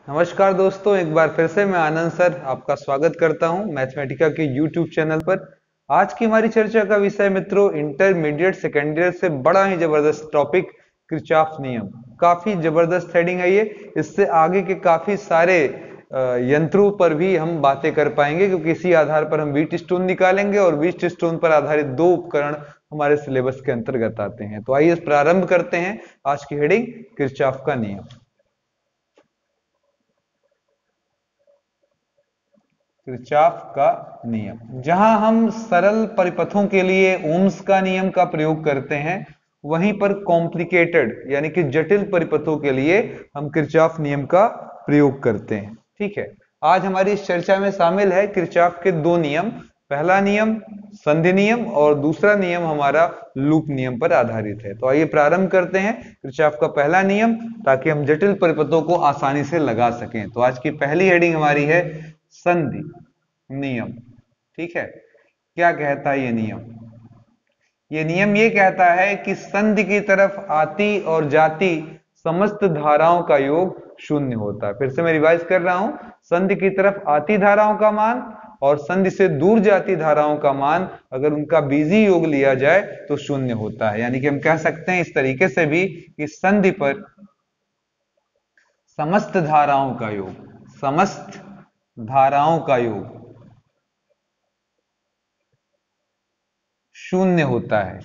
नमस्कार दोस्तों, एक बार फिर से मैं आनंद सर आपका स्वागत करता हूं मैथमेटिका के यूट्यूब चैनल पर। आज की हमारी चर्चा का विषय मित्रों इंटरमीडिएट सेकेंड ईयर से बड़ा ही जबरदस्त टॉपिक किरचॉफ नियम। काफी जबरदस्त हेडिंग है ये। इससे आगे के काफी सारे यंत्रों पर भी हम बातें कर पाएंगे, क्योंकि इसी आधार पर हम व्हीट स्टोन निकालेंगे और व्हीट स्टोन पर आधारित दो उपकरण हमारे सिलेबस के अंतर्गत आते हैं। तो आइए प्रारंभ करते हैं आज की हेडिंग किरचॉफ का नियम। किरचॉफ का नियम, जहां हम सरल परिपथों के लिए ओम्स का नियम का प्रयोग करते हैं, वहीं पर कॉम्प्लिकेटेड यानी कि जटिल परिपथों के लिए हम किरचॉफ नियम का प्रयोग करते हैं। ठीक है, आज हमारी इस चर्चा में शामिल है किरचॉफ के दो नियम। पहला नियम संधि नियम और दूसरा नियम हमारा लूप नियम पर आधारित है। तो आइए प्रारंभ करते हैं किरचॉफ का पहला नियम, ताकि हम जटिल परिपथों को आसानी से लगा सकें। तो आज की पहली हेडिंग हमारी है संधि नियम। ठीक है, क्या कहता है ये नियम? ये नियम ये कहता है कि संधि की तरफ आती और जाती समस्त धाराओं का योग शून्य होता है। फिर से मैं रिवाइज कर रहा हूं, संधि की तरफ आती धाराओं का मान और संधि से दूर जाती धाराओं का मान अगर उनका बीजी योग लिया जाए तो शून्य होता है। यानी कि हम कह सकते हैं इस तरीके से भी कि संधि पर समस्त धाराओं का योग, समस्त धाराओं का योग शून्य होता है,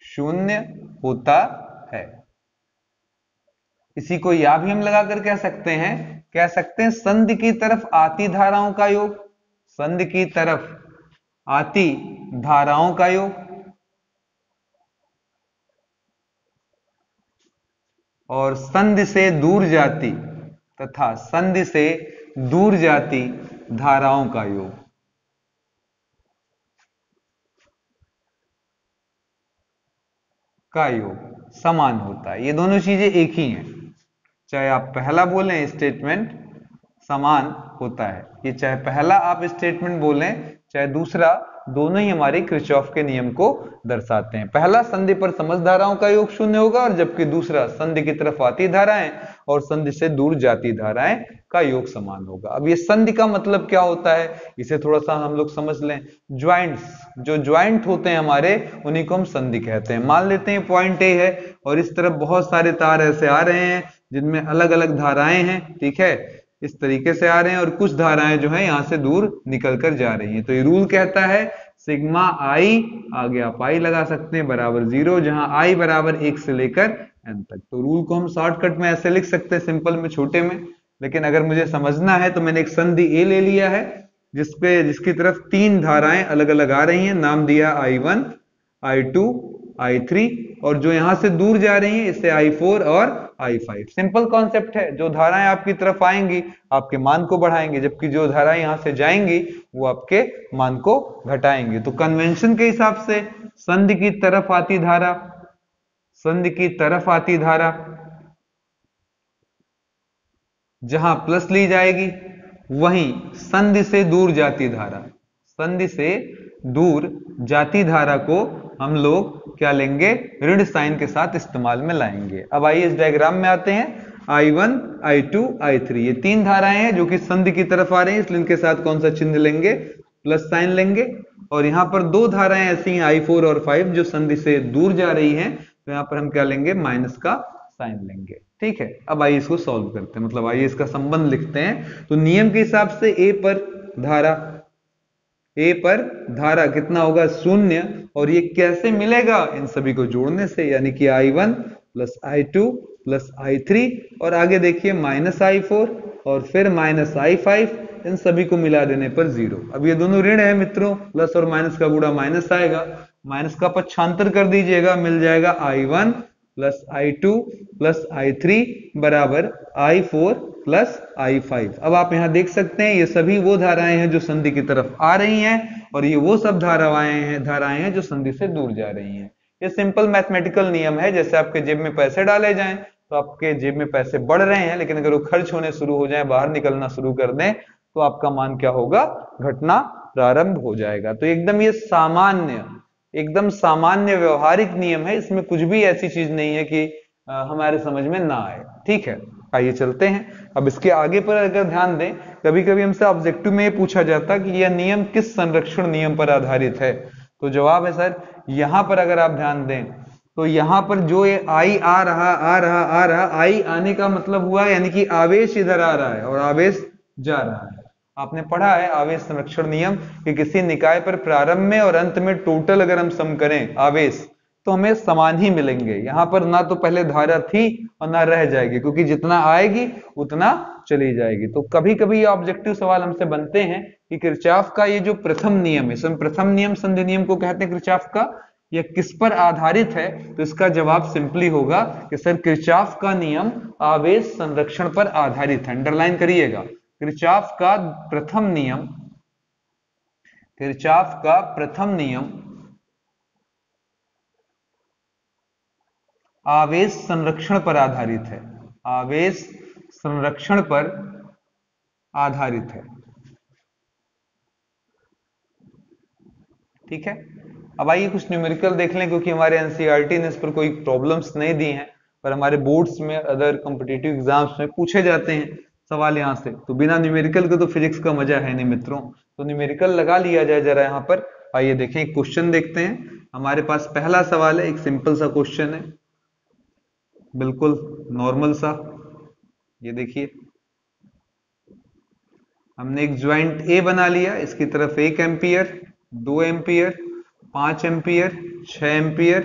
शून्य होता है। इसी को या भी हम लगाकर कह सकते हैं संधि की तरफ आती धाराओं का योग, संधि की तरफ आती धाराओं का योग और संधि से दूर जाती तथा संधि से दूर जाती धाराओं का योग समान होता है। ये दोनों चीजें एक ही हैं, चाहे आप पहला बोलें स्टेटमेंट समान होता है, ये चाहे पहला आप स्टेटमेंट बोलें चाहे दूसरा, दोनों ही हमारे किरचॉफ के नियम को दर्शाते हैं। पहला संधि पर समस्त धाराओं का योग शून्य होगा, और जबकि दूसरा संधि की तरफ आती धाराएं और संधि से दूर जाती धाराएं का योग समान होगा। अब ये संधि का मतलब क्या होता है, इसे थोड़ा सा हम लोग समझ लें। ज्वाइंट्स, जो ज्वाइंट होते हैं हमारे, उन्हीं को हम संधि कहते हैं। मान लेते हैं पॉइंट ए है और इस तरफ बहुत सारे तार ऐसे आ रहे हैं जिनमें अलग अलग धाराएं हैं। ठीक है, इस तरीके से आ रहे हैं और कुछ धाराएं जो है यहां से दूर निकल कर जा रही हैं। तो ये रूल कहता है सिग्मा आई, आगे आप आई लगा सकते हैं, बराबर 0, जहां आई बराबर 1 से लेकर एन तक। तो रूल को हम शॉर्टकट में ऐसे लिख सकते हैं, सिंपल में, छोटे में। लेकिन अगर मुझे समझना है तो मैंने एक संधि ए ले लिया है जिसकी तरफ तीन धाराएं अलग अलग आ रही हैं, नाम दिया I1, I2, I3, और जो यहां से दूर जा रही हैं इसे I4 और I5। सिंपल कॉन्सेप्ट है, जो धाराएं आपकी तरफ आएंगी आपके मान को बढ़ाएंगे, जबकि जो धाराएं यहां से जाएंगी वो आपके मान को घटाएंगे। तो कन्वेंशन के हिसाब से संधि की तरफ आती धारा, संधि की तरफ आती धारा जहां प्लस ली जाएगी, वहीं संधि से दूर जाती धारा, संधि से दूर जाती धारा को हम लोग क्या लेंगे, ऋण साइन के साथ इस्तेमाल में लाएंगे। अब आइए इस डायग्राम में आते हैं। I1, I2, I3, ये तीन धाराएं हैं जो कि संधि की तरफ आ रही हैं, इसलिए इनके साथ कौन सा चिन्ह लेंगे, प्लस साइन लेंगे। और यहां पर दो धाराएं ऐसी हैं I4 और 5 जो संधि से दूर जा रही हैं, तो यहां पर हम क्या लेंगे, माइनस का साइन लेंगे। ठीक है, अब आइए इसको सॉल्व करते हैं, मतलब आइए इसका संबंध लिखते हैं। तो नियम के हिसाब से ए पर धारा कितना होगा, शून्य। और ये कैसे मिलेगा, इन सभी को जोड़ने से, यानी कि I1 plus I2 plus I3 और आगे देखिए माइनस I4 और फिर माइनस I5, इन सभी को मिला देने पर 0। अब ये दोनों ऋण है मित्रों, प्लस और माइनस का गुणा माइनस आएगा, माइनस का पक्षांतर कर दीजिएगा, मिल जाएगा I1 plus I2 plus I3 बराबर I4 प्लस I5। अब आप यहां देख सकते हैं ये सभी वो धाराएं हैं जो संधि की तरफ आ रही हैं, और ये वो सब धाराएं हैं जो संधि से दूर जा रही हैं। ये सिंपल मैथमेटिकल नियम है, जैसे आपके जेब में पैसे डाले जाएं तो आपके जेब में पैसे बढ़ रहे हैं, लेकिन अगर वो खर्च होने शुरू हो जाए, बाहर निकलना शुरू कर दें, तो आपका मान क्या होगा, घटना प्रारंभ हो जाएगा। तो एकदम ये एकदम सामान्य व्यवहारिक नियम है, इसमें कुछ भी ऐसी चीज नहीं है कि हमारे समझ में ना आए। ठीक है, आइए चलते हैं। अब इसके आगे पर अगर ध्यान दें, कभी कभी हमसे ऑब्जेक्टिव में ये पूछा जाता कि यह नियम किस संरक्षण नियम पर आधारित है, तो जवाब है सर, यहां पर अगर आप ध्यान दें तो यहां पर जो ये आई आ रहा, आई आने का मतलब हुआ यानी कि आवेश इधर आ रहा है और आवेश जा रहा है। आपने पढ़ा है आवेश संरक्षण नियम कि किसी निकाय पर प्रारंभ में और अंत में टोटल अगर हम सम करें आवेश तो हमें समान ही मिलेंगे। यहां पर ना तो पहले धारा थी और ना रह जाएगी, क्योंकि जितना आएगी उतना चली जाएगी। तो कभी कभी ये ऑब्जेक्टिव सवाल हमसे बनते हैं कि किरचॉफ का ये जो प्रथम नियम है, प्रथम नियम संधि नियम को कहते हैं किरचॉफ का, यह किस पर आधारित है, तो इसका जवाब सिंपली होगा कि सर किरचॉफ का नियम आवेश संरक्षण पर आधारित है। अंडरलाइन करिएगा, किरचॉफ का प्रथम नियम, किरचॉफ का प्रथम नियम आवेश संरक्षण पर आधारित है, आवेश संरक्षण पर आधारित है। ठीक है, अब आइए कुछ न्यूमेरिकल देख लें, क्योंकि हमारे एनसीईआरटी ने इस पर कोई प्रॉब्लम्स नहीं दी हैं, पर हमारे बोर्ड्स में अदर कॉम्पिटिटिव एग्जाम्स में पूछे जाते हैं सवाल यहां से। तो बिना न्यूमेरिकल के तो फिजिक्स का मजा है नहीं मित्रों, तो न्यूमेरिकल लगा लिया जाए जरा यहां पर। आइए देखें, एक क्वेश्चन देखते हैं। हमारे पास पहला सवाल है, एक सिंपल सा क्वेश्चन है, बिल्कुल नॉर्मल सा। ये देखिए, हमने एक ज्वाइंट ए बना लिया, इसकी तरफ 1 एम्पियर, 2 एम्पियर, 5 एम्पियर, 6 एम्पियर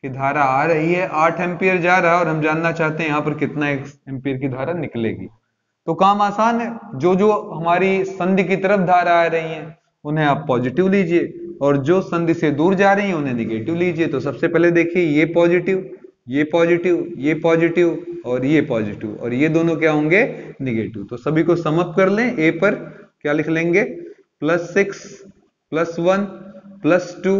की धारा आ रही है, 8 एम्पियर जा रहा है और हम जानना चाहते हैं यहां पर कितना एम्पियर की धारा निकलेगी। तो काम आसान है, जो जो हमारी संधि की तरफ धारा आ रही है उन्हें आप पॉजिटिव लीजिए और जो संधि से दूर जा रही है उन्हें निगेटिव लीजिए। तो सबसे पहले देखिए, ये पॉजिटिव, ये पॉजिटिव, ये पॉजिटिव और ये पॉजिटिव, और ये दोनों क्या होंगे, निगेटिव। तो सभी को सम अप कर लें, ए पर क्या लिख लेंगे, +6 +1 +2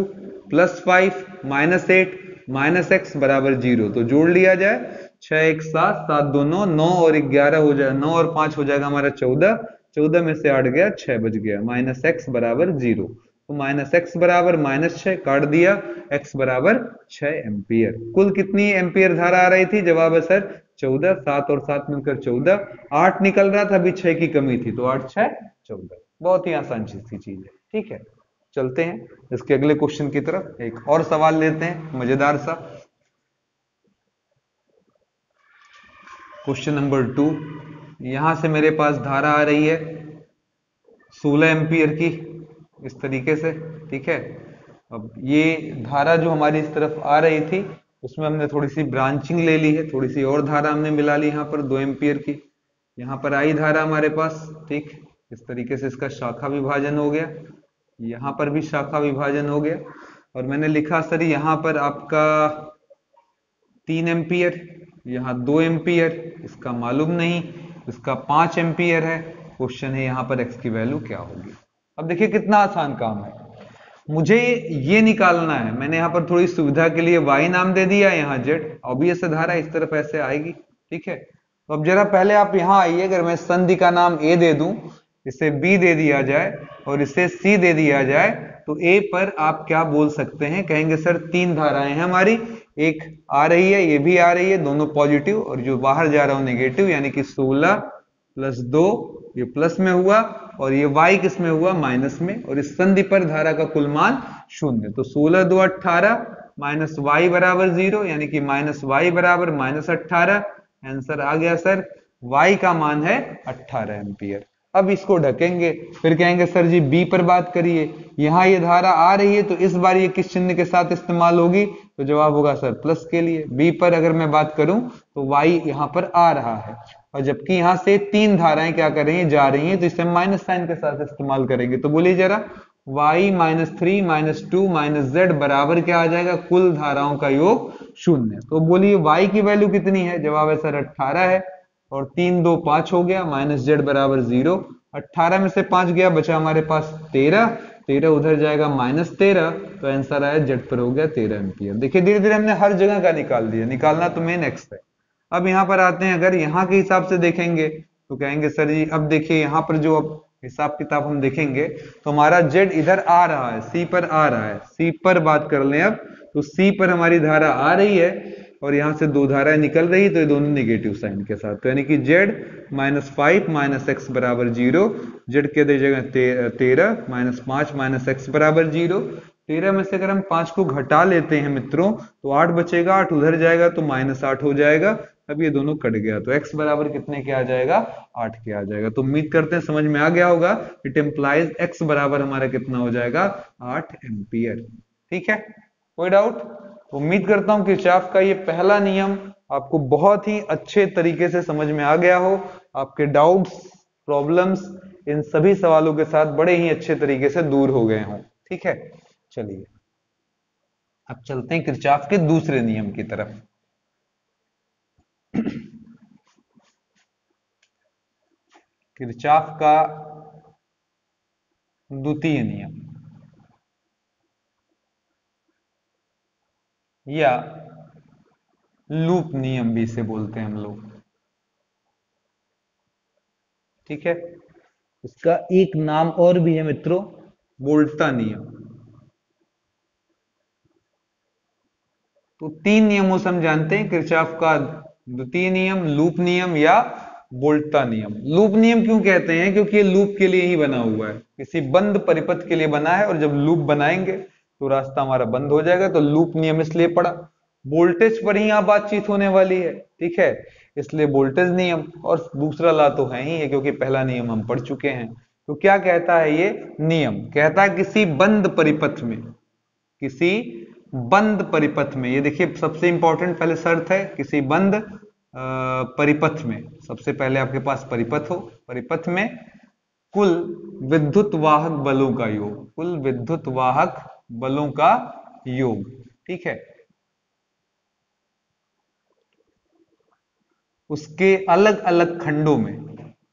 +5 -8 -x बराबर 0। तो जोड़ लिया जाए, 6 1 7 7 2 9 9 और 11 हो जाए, 9 और 5 हो जाएगा हमारा 14, 14 में से 8 गया, 6 बच गया, -x बराबर 0। तो -x बराबर -6 काट दिया, x बराबर 6 एम्पियर। कुल कितनी एम्पियर धारा आ रही थी, जवाब है सर 14, 7 और 7 मिलकर 14, 8 निकल रहा था, अभी 6 की कमी थी, तो 8 6 14। बहुत ही आसान चीज है। ठीक है, चलते हैं इसके अगले क्वेश्चन की तरफ, एक और सवाल लेते हैं मजेदार सा। क्वेश्चन नंबर 2, यहां से मेरे पास धारा आ रही है 16 एम्पियर की, इस तरीके से। ठीक है, अब ये धारा जो हमारी इस तरफ आ रही थी उसमें हमने थोड़ी सी ब्रांचिंग ले ली है, थोड़ी सी और धारा हमने मिला ली यहाँ पर 2 एम्पियर की। यहाँ पर आई धारा हमारे पास, ठीक, इस तरीके से इसका शाखा विभाजन हो गया, यहाँ पर भी शाखा विभाजन हो गया, और मैंने लिखा सर यहाँ पर आपका 3 एम्पियर, यहाँ 2 एम्पियर, इसका मालूम नहीं, इसका 5 एम्पियर है। क्वेश्चन है यहाँ पर x की वैल्यू क्या होगी। अब देखिए कितना आसान काम है, मुझे ये निकालना है। मैंने यहाँ पर थोड़ी सुविधा के लिए y नाम दे दिया, यहाँ z, ऑब्वियस धारा इस तरफ ऐसे आएगी। ठीक है, तो अब जरा पहले आप यहाँ आइए, अगर मैं संधि का नाम a दे दूं, इसे b दे दिया जाए और इसे c दे दिया जाए, तो a पर आप क्या बोल सकते हैं, कहेंगे सर 3 धाराएं हैं हमारी, एक आ रही है, ये भी आ रही है, दोनों पॉजिटिव, और जो बाहर जा रहा हूं नेगेटिव, यानी कि 16 + 2 ये प्लस में हुआ और ये y किस में हुआ, माइनस में, और इस संधि पर धारा का कुल मान 0। तो 16 2 18 -y बराबर 0, यानी कि -y बराबर -18। आंसर आ गया सर, y का मान है 18 एम्पियर। अब इसको ढकेंगे, फिर कहेंगे सर जी b पर बात करिए, यहाँ ये धारा आ रही है तो इस बार ये किस चिन्ह के साथ इस्तेमाल होगी, तो जवाब होगा सर प्लस के लिए। b पर अगर मैं बात करूं तो y यहाँ पर आ रहा है, और जबकि यहाँ से 3 धाराएं क्या कर रही हैं, जा रही हैं, तो इसे माइनस साइन के साथ इस्तेमाल करेंगे। तो बोलिए जरा, y -3 -2 -z बराबर क्या आ जाएगा, कुल धाराओं का योग 0। तो बोलिए y की वैल्यू कितनी है, जवाब है सर 18 है, और 3 2 5 हो गया, -z बराबर 0। 18 में से 5 गया, बचा हमारे पास 13, 13 उधर जाएगा -13, तो आंसर आया z पर हो गया 13 एम्पियर। देखिए धीरे धीरे हमने हर जगह का निकाल दिया, निकालना तो मेन x है। अब यहाँ पर आते हैं, अगर यहाँ के हिसाब से देखेंगे तो कहेंगे सर जी, अब देखिए यहाँ पर जो अब हिसाब किताब हम देखेंगे तो हमारा z इधर आ रहा है, c पर आ रहा है, c पर बात कर लें अब, तो c पर हमारी धारा आ रही है और यहां से दो धाराएं निकल रही, तो ये दोनों नेगेटिव साइन के साथ, तो यानी कि z -5 - x बराबर 0, z के जगह 13 -5 - x बराबर 0। 13 में से अगर हम 5 को घटा लेते हैं मित्रों तो 8 बचेगा, 8 उधर जाएगा तो -8 हो जाएगा। अब ये दोनों कट गया तो x बराबर कितने के आ जाएगा, 8 के आ जाएगा। तो उम्मीद करते हैं समझ में आ गया होगा। इट एम्प्लाइज x बराबर हमारा कितना हो जाएगा, 8 एम्पियर। ठीक है, कोई डाउट? उम्मीद करता हूं किरचॉफ का ये पहला नियम आपको बहुत ही अच्छे तरीके से समझ में आ गया हो। आपके डाउट्स, प्रॉब्लम्स, इन सभी सवालों के साथ बड़े ही अच्छे तरीके से दूर हो गए हों। ठीक है, चलिए अब चलते हैं किरचॉफ के दूसरे नियम की तरफ। किरचॉफ का द्वितीय नियम या लूप नियम भी इसे बोलते हैं हम लोग। ठीक है, इसका एक नाम और भी है मित्रों, वोल्टा नियम। तो तीन नियमों से हम जानते हैं किरचॉफ का द्वितीय नियम, लूप नियम या वोल्टा नियम। लूप नियम क्यों कहते हैं, क्योंकि ये लूप के लिए ही बना हुआ है, किसी बंद परिपथ के लिए बना है, और जब लूप बनाएंगे तो रास्ता हमारा बंद हो जाएगा, तो लूप नियम इसलिए पड़ा। वोल्टेज पर ही यहां बातचीत होने वाली है, ठीक है, इसलिए वोल्टेज नियम। और दूसरा ला तो है ही है, क्योंकि पहला नियम हम पढ़ चुके हैं। तो क्या कहता है ये नियम, कहता है किसी बंद परिपथ में, किसी बंद परिपथ में, ये देखिए सबसे इंपॉर्टेंट पहले शर्त है, किसी बंद परिपथ में, सबसे पहले आपके पास परिपथ हो, परिपथ में कुल विद्युत वाहक बलों का योग, कुल विद्युत वाहक बलों का योग। ठीक है, उसके अलग अलग खंडों में,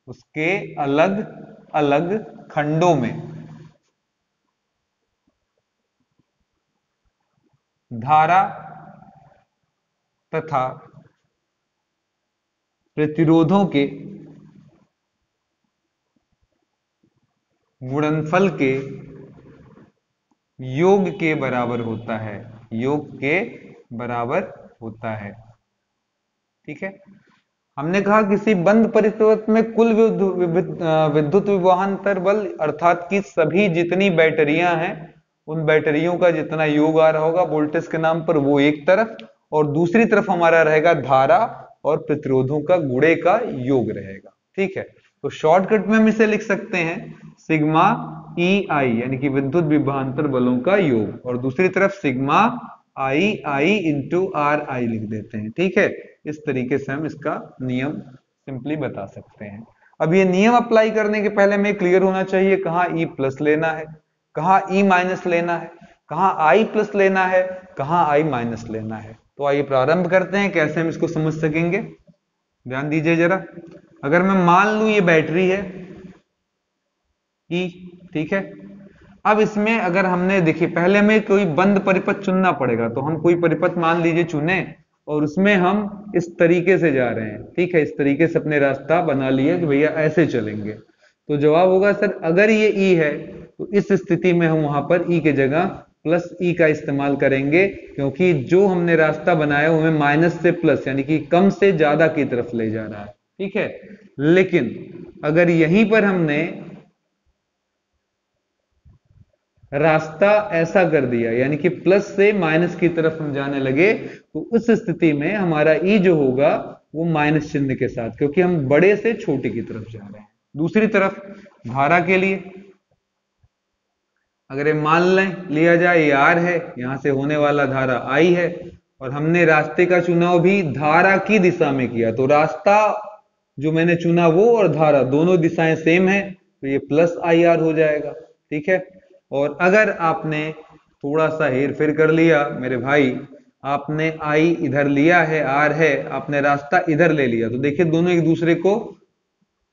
उसके अलग अलग खंडों में धारा तथा प्रतिरोधों के गुणनफल के योग के बराबर होता है, योग के बराबर होता है। ठीक है, हमने कहा किसी बंद परिपथ में कुल विद्युत विभवांतर बल, अर्थात कि सभी जितनी बैटरियां हैं उन बैटरियों का जितना योग आ रहा होगा वोल्टेज के नाम पर, वो एक तरफ, और दूसरी तरफ हमारा रहेगा धारा और प्रतिरोधों का गुणे का योग रहेगा। ठीक है, तो शॉर्टकट में हम इसे लिख सकते हैं सिग्मा ई आई, यानी कि विद्युत विभवांतर बलों का योग, और दूसरी तरफ sigma I I into are आई लिख देते हैं। ठीक है, इस तरीके से हम इसका नियम सिंपली बता सकते हैं। अब ये नियम अप्लाई करने के पहले हमें क्लियर होना चाहिए कहां ई प्लस लेना है, कहां ई माइनस लेना है, कहां आई प्लस लेना है, कहां आई माइनस लेना है। तो आइए प्रारंभ करते हैं, कैसे हम इसको समझ सकेंगे। ध्यान दीजिए जरा, अगर मैं मान लूं ये बैटरी है ई, ठीक है, अब इसमें अगर हमने, देखिए पहले हमें कोई बंद परिपथ चुनना पड़ेगा, तो हम कोई परिपथ मान लीजिए चुने और उसमें हम इस तरीके से जा रहे हैं। ठीक है, इस तरीके से अपने रास्ता बना लिए कि भैया ऐसे चलेंगे, तो जवाब होगा सर अगर ये ई है तो इस स्थिति में हम वहां पर ई के जगह प्लस ई का इस्तेमाल करेंगे, क्योंकि जो हमने रास्ता बनाया वो हमें माइनस से प्लस यानी कि कम से ज्यादा की तरफ ले जा रहा है। ठीक है, लेकिन अगर यहीं पर हमने रास्ता ऐसा कर दिया यानी कि प्लस से माइनस की तरफ हम जाने लगे, तो उस स्थिति में हमारा ई जो होगा वो माइनस चिन्ह के साथ, क्योंकि हम बड़े से छोटे की तरफ जा रहे हैं। दूसरी तरफ धारा के लिए अगर ये मान लिया जाए ये आर है, यहां से होने वाला धारा आई है, और हमने रास्ते का चुनाव भी धारा की दिशा में किया, तो रास्ता जो मैंने चुना वो और धारा दोनों दिशाएं सेम है, तो ये प्लस आई आर हो जाएगा। ठीक है, और अगर आपने थोड़ा सा हेर फेर कर लिया मेरे भाई, आपने आई इधर लिया है, आर है, आपने रास्ता इधर ले लिया, तो देखिए दोनों एक दूसरे को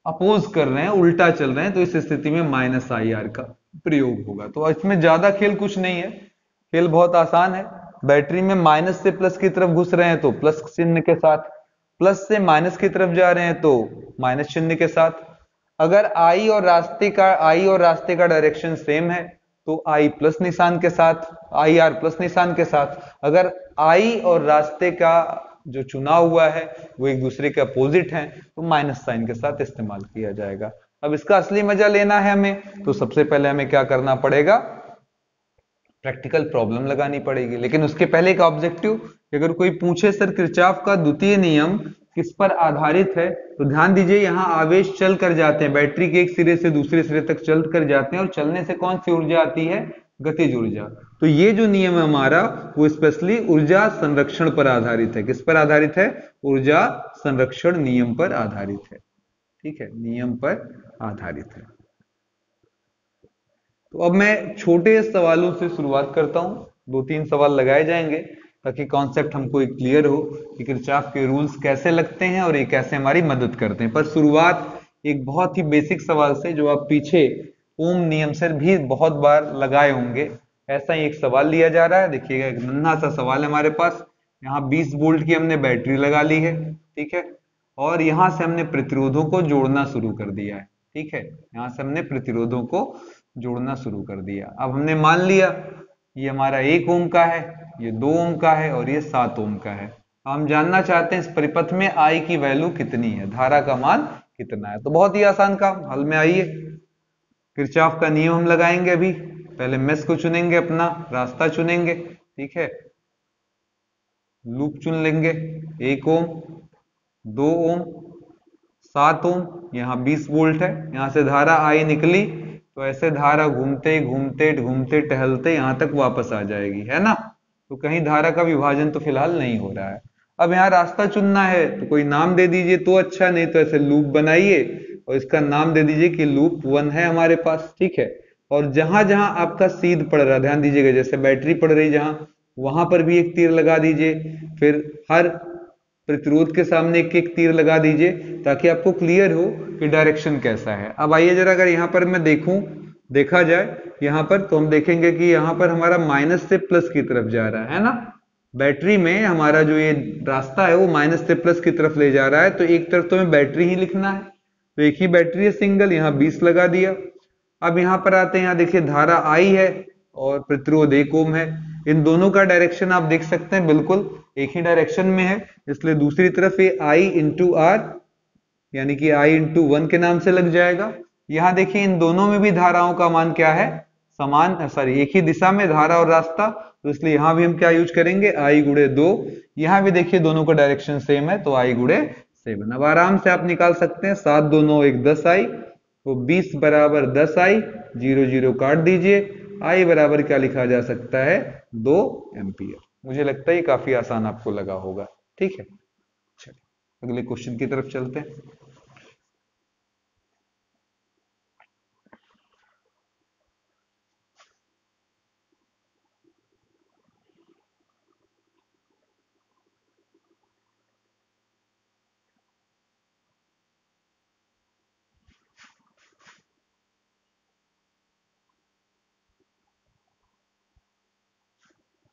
अपोज कर रहे हैं, उल्टा चल रहे हैं, तो इस स्थिति में माइनस आई आर का प्रयोग होगा। तो इसमें ज्यादा खेल कुछ नहीं है, खेल बहुत आसान है। बैटरी में माइनस से प्लस की तरफ घुस रहे हैं तो प्लस चिन्ह के साथ, प्लस से माइनस की तरफ जा रहे हैं तो माइनस चिन्ह के साथ। अगर आई और रास्ते का डायरेक्शन सेम है तो आई प्लस निशान के साथ, आई आर प्लस निशान के साथ। अगर आई और रास्ते का जो चुना हुआ है वो एक दूसरे के अपोजिट हैं, तो माइनस साइन के साथ इस्तेमाल किया जाएगा। अब इसका असली मजा लेना है हमें, तो सबसे पहले हमें क्या करना पड़ेगा, प्रैक्टिकल प्रॉब्लम लगानी पड़ेगी। लेकिन उसके पहले एक ऑब्जेक्टिव, अगर कोई पूछे सर किरचॉफ का द्वितीय नियम किस पर आधारित है, तो ध्यान दीजिए यहाँ आवेश चल कर जाते हैं, बैटरी के एक सिरे से दूसरे सिरे तक चल कर जाते हैं, और चलने से कौन सी ऊर्जा आती है, गतिज ऊर्जा। तो ये जो नियम है हमारा वो स्पेशली ऊर्जा संरक्षण पर आधारित है। किस पर आधारित है, ऊर्जा संरक्षण नियम पर आधारित है। ठीक है, नियम पर आधारित है। तो अब मैं छोटे सवालों से शुरुआत करता हूं, 2-3 सवाल लगाए जाएंगे ताकि कॉन्सेप्ट हमको एक क्लियर हो कि किरचॉफ के रूल्स कैसे लगते हैं और ये कैसे हमारी मदद करते हैं। पर शुरुआत एक बहुत ही बेसिक सवाल से, जो आप पीछे ओम नियम से भी बहुत बार लगाए होंगे। ऐसा ही एक सवाल लिया जा रहा है, देखिएगा एक नन्हा सा सवाल है हमारे पास। यहाँ 20 वोल्ट की हमने बैटरी लगा ली है, ठीक है, और यहां से हमने प्रतिरोधों को जोड़ना शुरू कर दिया है। ठीक है, यहां से हमने प्रतिरोधों को जोड़ना शुरू कर दिया। अब हमने मान लिया ये हमारा 1 ओम का है, ये 2 ओम का है और ये 7 ओम का है। हम जानना चाहते हैं इस परिपथ में आई की वैल्यू कितनी है, धारा का मान कितना है। तो बहुत ही आसान काम, हल में आइए, किरचॉफ का नियम हम लगाएंगे। अभी पहले मेश को चुनेंगे, अपना रास्ता चुनेंगे, ठीक है, लूप चुन लेंगे, 1 ओम, 2 ओम, 7 ओम, यहाँ 20 वोल्ट है, यहाँ से धारा आई निकली, तो ऐसे धारा घूमते घूमते घूमते टहलते यहां तक वापस आ जाएगी, है ना। तो कहीं धारा का विभाजन तो फिलहाल नहीं हो रहा है। अब यहाँ रास्ता चुनना है तो कोई नाम दे दीजिए तो अच्छा, नहीं तो ऐसे लूप बनाइए और इसका नाम दे दीजिए कि लूप 1 है हमारे पास। ठीक है, और जहां जहां आपका सीध पड़ रहा है, ध्यान दीजिएगा, जैसे बैटरी पड़ रही जहां, वहां पर भी एक तीर लगा दीजिए, फिर हर प्रतिरोध के सामने एक एक तीर लगा दीजिए ताकि आपको क्लियर हो कि डायरेक्शन कैसा है। अब आइए जरा, अगर यहां पर मैं देखा जाए यहां पर, तो हम देखेंगे कि यहां पर हमारा माइनस से प्लस की तरफ जा रहा है ना। बैटरी में हमारा जो ये रास्ता है वो माइनस से प्लस की तरफ ले जा रहा है, तो एक तरफ तो हमें बैटरी ही लिखना है, तो एक ही बैटरी है सिंगल, यहाँ 20 लगा दिया। अब यहां पर आते हैं, यहाँ देखिए धारा आई है और प्रतिरोध 1 ओम है। इन दोनों का डायरेक्शन आप देख सकते हैं बिल्कुल एक ही डायरेक्शन में है, इसलिए दूसरी तरफ ये I इंटू आर, यानी कि I इंटू 1 के नाम से लग जाएगा। यहां देखिए इन दोनों में भी धाराओं का मान क्या है, समान, सॉरी एक ही दिशा में धारा और रास्ता, तो इसलिए यहां भी हम क्या यूज करेंगे, I गुणे 2। यहां भी देखिए दोनों का डायरेक्शन सेम है, तो I गुणे 7। अब आराम से आप निकाल सकते हैं, 7 2 9 1 10 I, तो 20 बराबर 10 I, 0 0 काट दीजिए, I बराबर क्या लिखा जा सकता है, 2 एम्पियर। मुझे लगता है ये काफी आसान आपको लगा होगा। ठीक है, चलिए अगले क्वेश्चन की तरफ चलते हैं।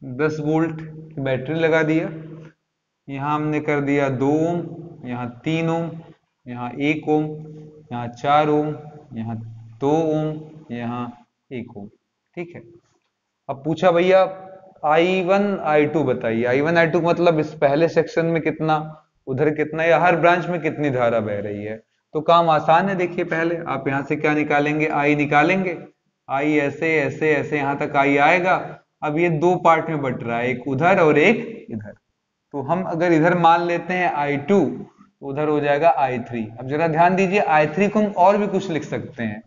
दस वोल्ट की बैटरी लगा दिया, यहाँ हमने कर दिया 2 ओम, यहाँ 3 ओम, यहाँ 1 ओम, यहाँ 4 ओम, यहाँ 2 ओम, यहाँ 1 ओम। ठीक है, अब पूछा भैया I1 I2 बताइए। I1 I2 मतलब इस पहले सेक्शन में कितना, उधर कितना, या हर ब्रांच में कितनी धारा बह रही है। तो काम आसान है, देखिए पहले आप यहाँ से क्या निकालेंगे, I निकालेंगे, I ऐसे ऐसे ऐसे यहाँ तक I आएगा। अब ये 2 पार्ट में बट रहा है, एक उधर और एक इधर, तो हम अगर इधर मान लेते हैं I2 तो उधर हो जाएगा I3। अब जरा ध्यान दीजिए, I3 को हम और भी कुछ लिख सकते हैं,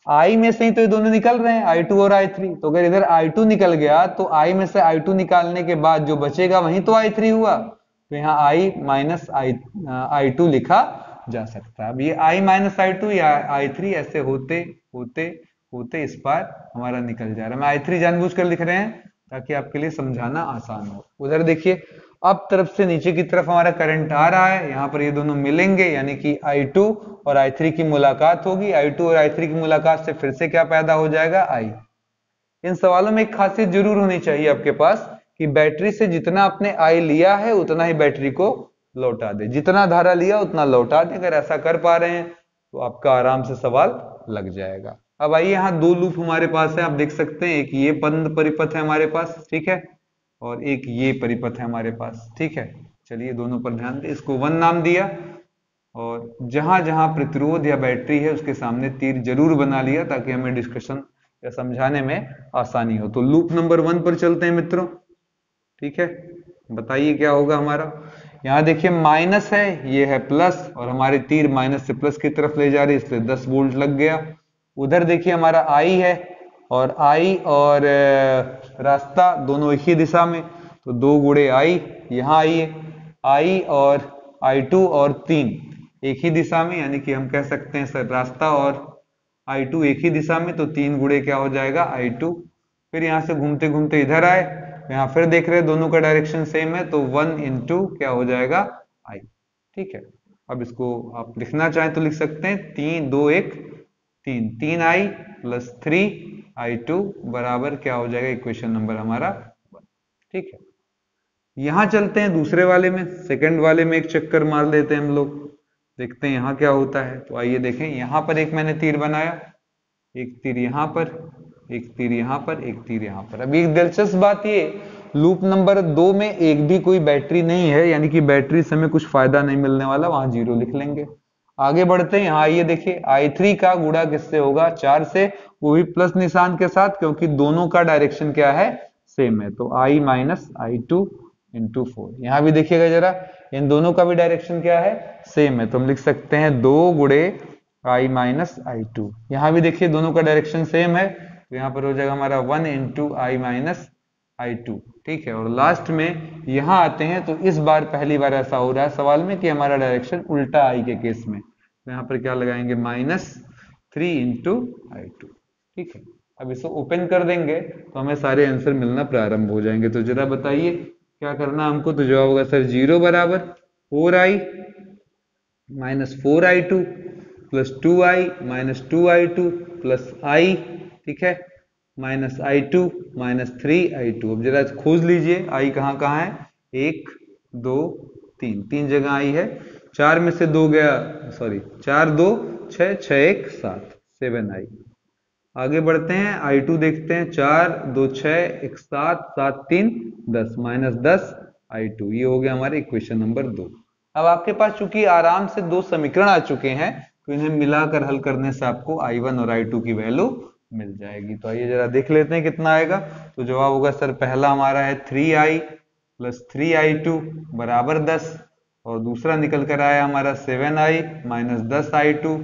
I में से ही तो ये दोनों निकल रहे हैं, I2 और I3, तो अगर इधर I2 निकल गया तो I में से I2 निकालने के बाद जो बचेगा वही तो I3 हुआ, तो यहाँ I माइनस I2 लिखा जा सकता है। अब ये I माइनस I2 या I3 ऐसे होते होते होते इस बार हमारा निकल जा रहा है। मैं I3 जानबूझकर लिख रहे हैं ताकि आपके लिए समझाना आसान हो। उधर देखिए अब तरफ से नीचे की तरफ हमारा करंट आ रहा है, यहाँ पर ये दोनों मिलेंगे, यानी कि I2 और I3 की मुलाकात होगी। I2 और I3 की मुलाकात से फिर से क्या पैदा हो जाएगा, I। इन सवालों में एक खासियत जरूर होनी चाहिए आपके पास कि बैटरी से जितना आपने I लिया है उतना ही बैटरी को लौटा दे, जितना धारा लिया उतना लौटा दे। अगर ऐसा कर पा रहे हैं तो आपका आराम से सवाल लग जाएगा। अब आइए, यहाँ 2 लूप हमारे पास है, आप देख सकते हैं, एक ये बंद परिपथ है हमारे पास, ठीक है, और एक ये परिपथ है हमारे पास। ठीक है, चलिए दोनों पर ध्यान दें। इसको 1 नाम दिया और जहां जहां प्रतिरोध या बैटरी है उसके सामने तीर जरूर बना लिया ताकि हमें डिस्कशन या समझाने में आसानी हो। तो लूप नंबर 1 पर चलते हैं मित्रों। ठीक है, बताइए क्या होगा हमारा। यहाँ देखिए माइनस है, ये है प्लस, और हमारे तीर माइनस से प्लस की तरफ ले जा रही है, इसलिए 10 वोल्ट लग गया। उधर देखिए हमारा आई है, और आई और रास्ता दोनों एक ही दिशा में, तो 2 गुणे आई, यहाँ आई है, आई और I2 और 3 एक ही दिशा में, यानी कि हम कह सकते हैं सर रास्ता और I2 एक ही दिशा में, तो 3 गुणे क्या हो जाएगा I2। फिर यहाँ से घूमते घूमते इधर आए, यहाँ फिर देख रहे हैं दोनों का डायरेक्शन सेम है, तो 1 इंटू क्या हो जाएगा I। ठीक है, अब इसको आप लिखना चाहें तो लिख सकते हैं 3 2 1 3, 3I प्लस 3I2 बराबर क्या हो जाएगा, इक्वेशन नंबर हमारा 1। ठीक है, यहां चलते हैं दूसरे वाले में, सेकंड वाले में एक चक्कर मार लेते हैं हम लोग, देखते हैं यहां क्या होता है। तो आइए देखें, यहां पर एक मैंने तीर बनाया, एक तीर यहां पर, एक तीर यहां पर, एक तीर यहां पर। अभी एक दिलचस्प बात ये, लूप नंबर 2 में एक भी कोई बैटरी नहीं है, यानी कि बैटरी से हमें कुछ फायदा नहीं मिलने वाला, वहां 0 लिख लेंगे। आगे बढ़ते हैं, यहाँ आइए देखिए I3 का गुणा किससे होगा, 4 से, वो भी प्लस निशान के साथ, क्योंकि दोनों का डायरेक्शन क्या है, सेम है। तो I माइनस I2 इंटू 4। यहां भी देखिएगा जरा, इन दोनों का भी डायरेक्शन क्या है, सेम है, तो हम लिख सकते हैं 2 गुणे I माइनस I2। यहां भी देखिए दोनों का डायरेक्शन सेम है, तो यहां पर हो जाएगा हमारा 1 इंटू I माइनस I2। ठीक है, और लास्ट में यहां आते हैं, तो इस बार पहली बार ऐसा हो रहा है सवाल में कि हमारा डायरेक्शन उल्टा I के केस में, तो यहां पर क्या लगाएंगे, -3 इंटू I2। ठीक है, अब इसको ओपन कर देंगे तो हमें सारे आंसर मिलना प्रारंभ हो जाएंगे। तो जरा बताइए क्या करना हमको। तो जवाब होगा सर 0 बराबर 4I minus 4I2 plus 2I minus 2I2 plus I। ठीक है, माइनस I2 माइनस 3I2। अब जरा खोज लीजिए I कहाँ कहाँ है, 1 2 3, 3 जगह I है, 4 में से 2 गया, सॉरी 4 2 6, 6 1 7, 7I। आगे बढ़ते हैं, I2 देखते हैं, 4 2 6 1 7 7 3 10, माइनस 10 I2। ये हो गया हमारे इक्वेशन नंबर 2। अब आपके पास चूंकि आराम से 2 समीकरण आ चुके हैं, तो इन्हें मिलाकर हल करने से आपको I1 और I2 की वैल्यू मिल जाएगी। तो आइए जरा देख लेते हैं कितना आएगा। तो जवाब होगा सर पहला हमारा है 3I प्लस 3I2 बराबर 10, और दूसरा निकल कर आया हमारा 7I माइनस 10I2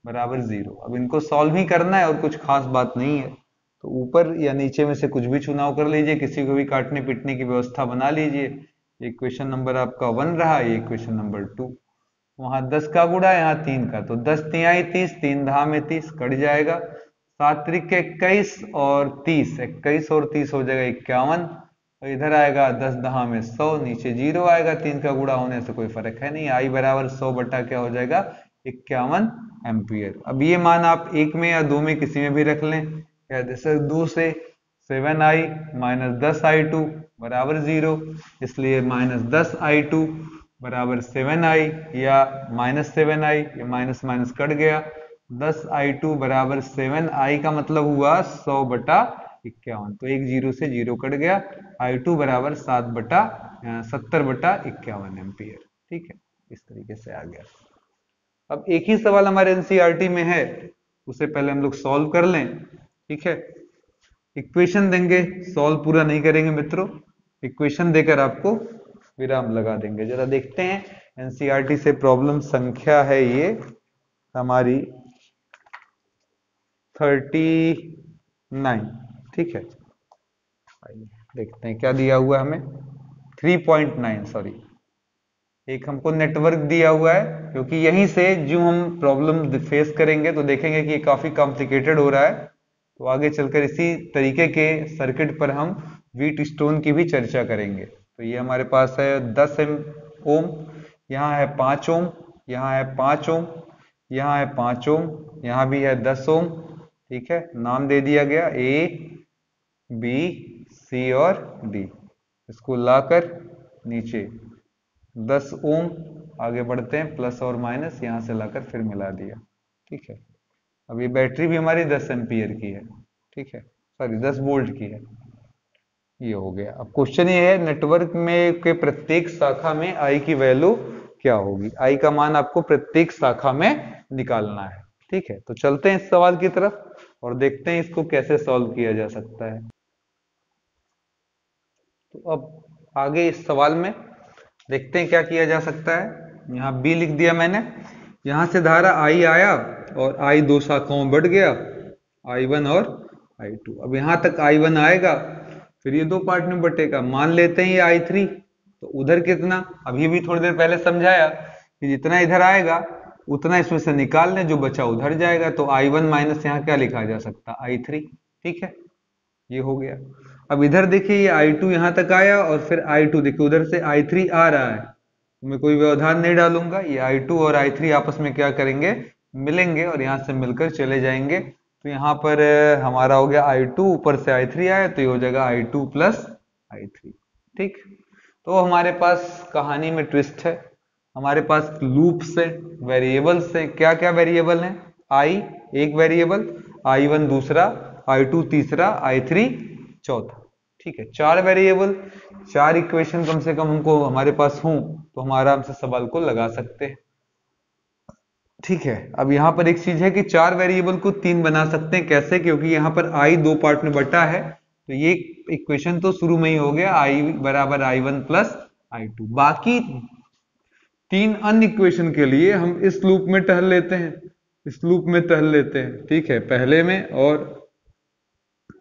बराबर 0। अब इनको सॉल्व ही करना है और कुछ खास बात नहीं है, तो ऊपर या नीचे में से कुछ भी चुनाव कर लीजिए, किसी को भी काटने पीटने की व्यवस्था बना लीजिए। ये क्वेश्चन नंबर आपका 1 रहा, ये क्वेश्चन नंबर 2। वहां 10 का गुणा, यहाँ 3 का, तो 10 तिहाई 30, 3 दहा में 30 कट जाएगा, 7 त्रिक 21 और 30, 21 और 30 हो जाएगा 51, और इधर आएगा 10 दहा में 100, नीचे 0 आएगा, 3 का गुणा होने से कोई फर्क है नहीं। I बराबर 100 बटा क्या हो जाएगा, 51 एम्पियर। अब ये मान आप 1 में या 2 में किसी में भी रख लें, सर 2 से 7I माइनस 10I2 बराबर 0, इसलिए माइनस 10I2 बराबर 7I, या माइनस 7I, ये माइनस माइनस कट गया, 10I2 बराबर 7I का मतलब हुआ 100 बटा 51, तो एक 0 से 0 कट गया, I2 बराबर 70 बटा 51 एम्पियर। ठीक है, इस तरीके से आ गया। अब एक ही सवाल हमारे एनसीईआरटी में है, उसे पहले हम लोग सॉल्व कर लें। ठीक है, इक्वेशन देंगे, सॉल्व पूरा नहीं करेंगे मित्रों, इक्वेशन देकर आपको विराम लगा देंगे। जरा देखते हैं, एनसीईआरटी से प्रॉब्लम संख्या है ये हमारी 39। ठीक है, देखते हैं क्या दिया हुआ है हमें, 3.9, सॉरी एक हमको नेटवर्क दिया हुआ है, क्योंकि यहीं से जो हम प्रॉब्लम फेस करेंगे तो देखेंगे कि ये काफी कॉम्प्लिकेटेड हो रहा है, तो आगे चलकर इसी तरीके के सर्किट पर हम व्हीट स्टोन की भी चर्चा करेंगे। तो ये हमारे पास है 10 ओम, यहाँ है 5 ओम, यहाँ है 5 ओम, यहाँ है 5 ओम, यहाँ भी है 10 ओम। ठीक है, नाम दे दिया गया A B C और D। इसको लाकर नीचे 10 ओम, आगे बढ़ते हैं, प्लस और माइनस यहां से लाकर फिर मिला दिया। ठीक है, अब ये बैटरी भी हमारी 10 एम्पियर की है। ठीक है, सॉरी 10 वोल्ट की है। ये हो गया। अब क्वेश्चन ये है नेटवर्क में के प्रत्येक शाखा में आई की वैल्यू क्या होगी। आई का मान आपको प्रत्येक शाखा में निकालना है। ठीक है, तो चलते हैं इस सवाल की तरफ और देखते हैं इसको कैसे सॉल्व किया जा सकता है। तो अब आगे इस सवाल में देखते हैं क्या किया जा सकता है। यहाँ बी लिख दिया मैंने। यहां से धारा आई आया और आई दो शाखाओं में बढ़ गया, I1 और I2। अब यहां तक I1 आएगा, फिर ये दो पार्ट में बटेगा। मान लेते हैं ये I3, तो उधर कितना, अभी भी थोड़ी देर पहले समझाया कि जितना इधर आएगा उतना इसमें से निकाल लें, जो बचा उधर जाएगा। तो I1 माइनस यहाँ क्या लिखा जा सकता, I3। ठीक है, ये हो गया। अब इधर देखिए ये I2 यहां तक आया और फिर I2 देखिए उधर से I3 आ रहा है, तो मैं कोई व्यवधान नहीं डालूंगा। ये I2 और I3 आपस में क्या करेंगे, मिलेंगे और यहां से मिलकर चले जाएंगे। तो यहाँ पर हमारा हो गया I2, ऊपर से I3 आया तो ये हो जाएगा I2 प्लस I3। ठीक, तो हमारे पास कहानी में ट्विस्ट है। हमारे पास लूप से, वेरिएबल से, क्या क्या वेरिएबल हैं, I एक वेरिएबल, I1 दूसरा, I2 तीसरा, I3 चौथा। ठीक है, चार वेरिएबल, चार इक्वेशन कम से कम हमको हमारे पास हों तो हम आराम से सवाल को लगा सकते हैं। ठीक है, अब यहां पर एक चीज है कि चार वेरिएबल को तीन बना सकते हैं। कैसे, क्योंकि यहां पर आई दो पार्ट में बटा है, तो ये इक्वेशन तो शुरू में ही हो गया, आई बराबर I1 प्लस I2। बाकी तीन अन्य इक्वेशन के लिए हम इस लूप में टहल लेते हैं, इस लूप में टहल लेते हैं। ठीक है, पहले में और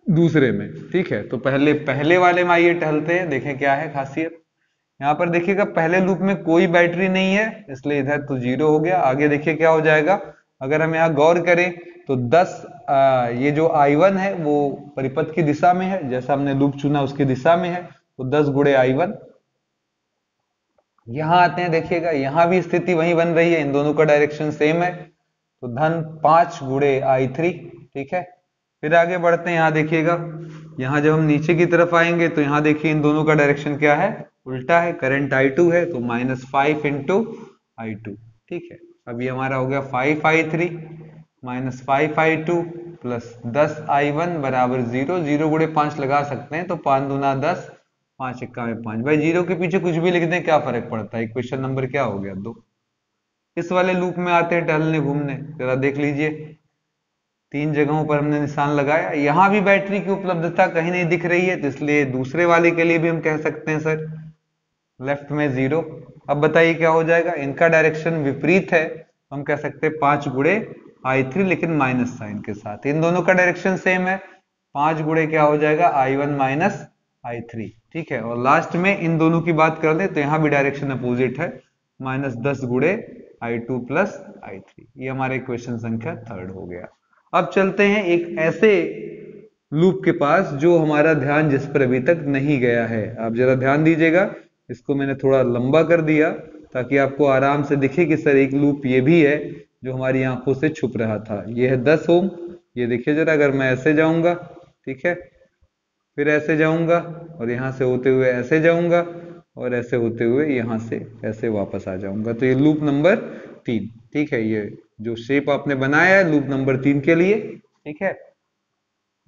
दूसरे में। ठीक है, तो पहले वाले में आइए टहलते हैं, देखें क्या है खासियत। यहाँ पर देखिएगा पहले लूप में कोई बैटरी नहीं है, इसलिए इधर तो 0 हो गया। आगे देखिए क्या हो जाएगा, अगर हम यहाँ गौर करें तो 10 ये जो I1 है वो परिपथ की दिशा में है, जैसा हमने लूप चुना उसकी दिशा में है, तो 10 गुणे I1। यहाँ आते हैं, देखिएगा यहाँ भी स्थिति वही बन रही है, इन दोनों का डायरेक्शन सेम है, तो धन 5 गुणे I3। ठीक है, फिर आगे बढ़ते हैं। यहाँ देखिएगा, यहाँ जब हम नीचे की तरफ आएंगे तो यहाँ देखिए इन दोनों का डायरेक्शन क्या है, उल्टा है। करंट I2 है तो -5 इंटू I2। ठीक है, अब ये हमारा हो गया 5I3 minus 5I2 plus 10I1 बराबर 0। 0 गुणे 5 लगा सकते हैं, तो 5 दूना 10, 5 एक्का में 5। भाई 0 के पीछे कुछ भी लिख दें, क्या फर्क पड़ता है। इक्वेशन नंबर क्या हो गया, 2। इस वाले लूप में आते हैं टहलने घूमने, जरा देख लीजिए, तीन जगहों पर हमने निशान लगाया। यहां भी बैटरी की उपलब्धता कहीं नहीं दिख रही है, तो इसलिए दूसरे वाले के लिए भी हम कह सकते हैं सर लेफ्ट में 0। अब बताइए क्या हो जाएगा, इनका डायरेक्शन विपरीत है, हम कह सकते हैं 5 गुणे I3, लेकिन माइनस साइन के साथ। इन दोनों का डायरेक्शन सेम है, 5 गुणे क्या हो जाएगा I1 माइनस I3। ठीक है, और लास्ट में इन दोनों की बात कर ले तो यहाँ भी डायरेक्शन अपोजिट है, -10 गुणे I2 प्लस I3। ये हमारा इक्वेशन संख्या 3 हो गया। अब चलते हैं एक ऐसे लूप के पास जो हमारा ध्यान जिस पर अभी तक नहीं गया है। आप जरा ध्यान दीजिएगा, इसको मैंने थोड़ा लंबा कर दिया ताकि आपको आराम से दिखे कि सर एक लूप ये भी है जो हमारी आंखों से छुप रहा था। ये है 10 ओम। ये देखिए जरा, अगर मैं ऐसे जाऊंगा, ठीक है, फिर ऐसे जाऊंगा और यहां से होते हुए ऐसे जाऊंगा और ऐसे होते हुए यहां से ऐसे वापस आ जाऊंगा, तो ये लूप नंबर 3। ठीक है, ये जो शेप आपने बनाया है लूप नंबर 3 के लिए। ठीक है,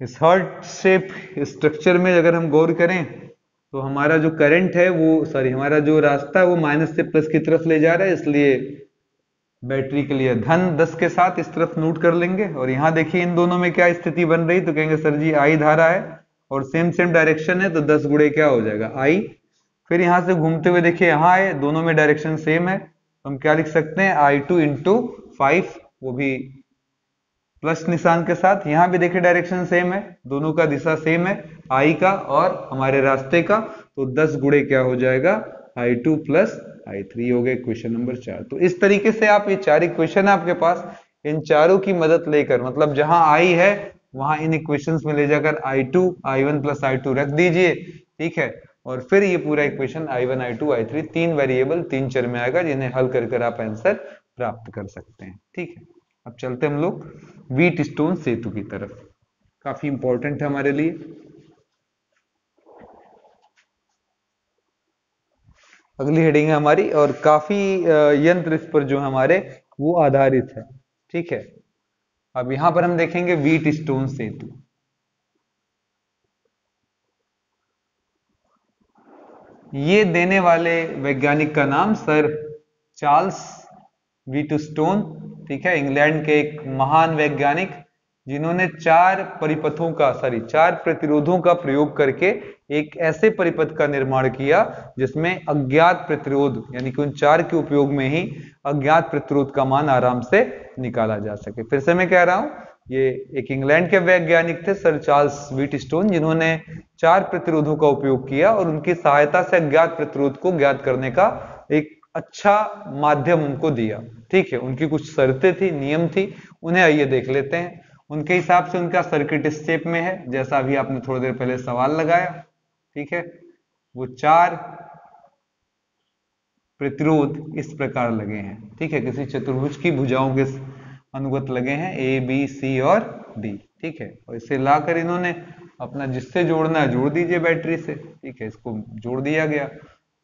इस हार्ट शेप स्ट्रक्चर में अगर हम गौर करें तो हमारा जो करंट है वो, सॉरी, हमारा जो रास्ता है वो माइनस से प्लस की तरफ ले जा रहा है, इसलिए बैटरी के लिए धन 10 के साथ इस तरफ नोट कर लेंगे। और यहाँ देखिए इन दोनों में क्या स्थिति बन रही, तो कहेंगे सर जी आई धारा है और सेम डायरेक्शन है, तो 10 गुणे क्या हो जाएगा आई। फिर यहां से घूमते हुए देखिए यहाँ आए, दोनों में डायरेक्शन सेम है, तो हम क्या लिख सकते हैं I2 इंटू 5, वो भी प्लस निशान के साथ। यहां भी देखिए डायरेक्शन सेम है, दोनों का दिशा सेम है, आई का और हमारे रास्ते का, तो 10 गुणे क्या हो जाएगा I2 प्लस I3 हो गया इक्वेशन नंबर 4। तो इस तरीके से आप, ये 4 इक्वेशन है आपके पास, इन चारों की मदद लेकर, मतलब जहां आई है वहां इन इक्वेशंस में ले जाकर I2 I1 प्लस I2 रख दीजिए। ठीक है, और फिर ये पूरा इक्वेशन I1 I2 I3 तीन वेरिएबल तीन चर में आएगा, जिन्हें हल कर आप आंसर प्राप्त कर सकते हैं। ठीक है, अब चलते हम लोग व्हीट स्टोन सेतु की तरफ, काफी इंपॉर्टेंट है हमारे लिए। अगली हेडिंग है हमारी, और काफी यंत्र इस पर जो हमारे वो आधारित है। ठीक है, अब यहां पर हम देखेंगे व्हीट स्टोन सेतु। ये देने वाले वैज्ञानिक का नाम सर चार्ल्स व्हीटस्टोन, ठीक है, इंग्लैंड के एक महान वैज्ञानिक जिन्होंने चार प्रतिरोधों का प्रयोग करके एक ऐसे परिपथ का निर्माण किया जिसमें अज्ञात प्रतिरोध यानी कि उन चार के उपयोग में ही अज्ञात प्रतिरोध का मान आराम से निकाला जा सके। फिर से मैं कह रहा हूं, ये एक इंग्लैंड के वैज्ञानिक थे सर चार्ल्स व्हीटस्टोन, जिन्होंने चार प्रतिरोधों का उपयोग किया और उनकी सहायता से अज्ञात प्रतिरोध को ज्ञात करने का एक अच्छा माध्यम उनको दिया। ठीक है, उनकी कुछ शर्तें थी, नियम थी, उन्हें आइए देख लेते हैं। उनके हिसाब से उनका सर्किट इस शेप में है, जैसा अभी आपने थोड़ी देर पहले सवाल लगाया। ठीक है, वो चार प्रतिरोध इस प्रकार लगे हैं। ठीक है, किसी चतुर्भुज की भुजाओं के अनुगत लगे हैं, ए बी सी और डी। ठीक है, और इसे लाकर इन्होंने अपना जिससे जोड़ना है जोड़ दीजिए बैटरी से। ठीक है, इसको जोड़ दिया गया।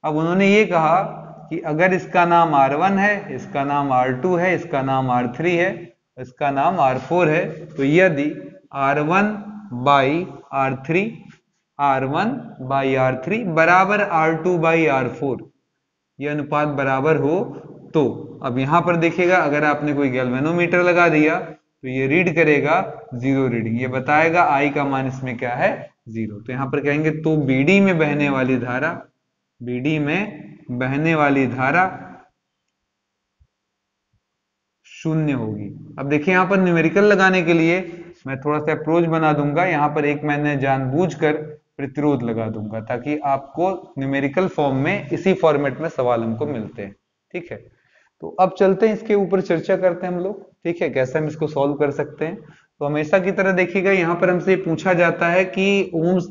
अब उन्होंने ये कहा कि अगर इसका नाम R1 है, इसका नाम R2 है, इसका नाम R3 है, इसका नाम R4 है, तो यदि R1 बाई R3 बराबर R2 बाई R4 ये अनुपात बराबर हो, तो अब यहां पर देखिएगा, अगर आपने कोई गैल्वेनोमीटर लगा दिया तो ये रीड करेगा 0 रीडिंग, ये बताएगा I का मान इसमें क्या है 0। तो यहां पर कहेंगे तो BD में बहने वाली धारा 0 होगी। अब देखिए यहां पर न्यूमेरिकल लगाने के लिए मैं थोड़ा सा अप्रोच बना दूंगा। यहां पर एक मैंने जानबूझकर प्रतिरोध लगा दूंगा ताकि आपको न्यूमेरिकल फॉर्म में इसी फॉर्मेट में सवाल हमको मिलते हैं। ठीक है, तो अब चलते हैं, इसके ऊपर चर्चा करते हैं हम लोग। ठीक है, कैसे हम इसको सॉल्व कर सकते हैं। तो हमेशा की तरह देखिएगा, यहाँ पर हमसे पूछा जाता है कि ओम्स